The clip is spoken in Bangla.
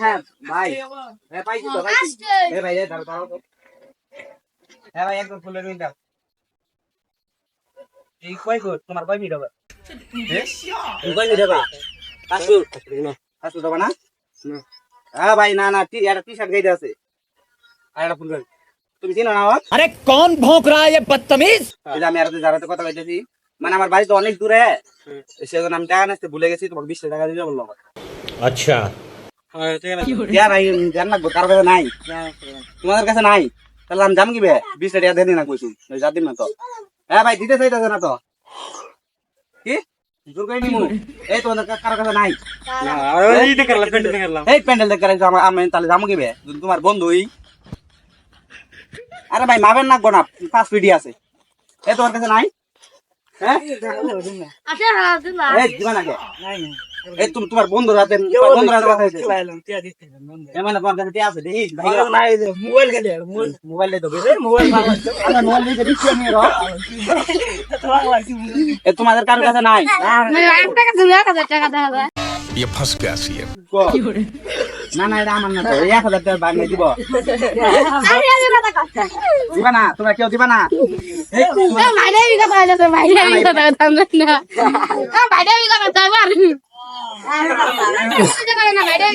হ্যাঁ ভাই হ্যাঁ পাইছি তো ভাই ভাই দাঁড়াও দাঁড়াও তো হ্যাঁ ভাই একদম ফুলের মিল দাও এই কয় গো তোমার কয় মিল হবে তুমি কয় মিল হবে 500 দেবা না হ্যাঁ ভাই না না একটা টি-শার্ট গাইতে আছে আর একটা ফুল তুমি চিনো না আমার अरे कौन भौंक रहा है ये बदतमीज আমি আর যারাতে কথা কইতেছি মানে আমার বাড়ি তো অনেক দূরে সেজন্য আমি টাকা নাচতে ভুলে গেছি তোমাকে 20 টাকা দিতে বললো अच्छा জান না কারো কাছে নাই তোমাদের কাছে নাই তাহলে আমি যাম কি বে 20 টাকা দেনি না কইছি যা দিন না তো হ্যাঁ ভাই দিতে চাইতাছে না তো কি জোর কই নিমু এই তোমাদের কারো কাছে নাই না এই দেখলাম প্যান্ডেল দেখলাম এই প্যান্ডেল দেখাইছো আমি তাহলে যাম কি বে তোমার বন্ধুই আরে ভাই মাবেন না গোনা 5 পিডি আছে এই তোমার কাছে নাই হ্যাঁ আচ্ছা দিলা এই দিবা না কে নাই এই তোমার বন্ধুর হাতে কথা হইছে লাইলাম টিয়া দিতে এমন তোমার কাছে টিয়া আছে দেই ভাই নাই মোবাইল গেলে মোবাইল দে তো রে মোবাইল আমার মোবাইল দিয়ে দিচ্ছি আমি র এই তোমাদের কার কাছে নাই একটা কাছে 1000 টাকা দেখা যায় ये फंस गया सीएम না না এটা আমার না তো 1000 টাকা বানিয়ে দিব আরে আরে টাকা দিবা না তোমরা কেউ দিবা না ভাইরে বিকা পাইলে তো ভাইরে বিকা টাকা দাম না ভাইরে বিকা টাকা বার আরে না ভাইরে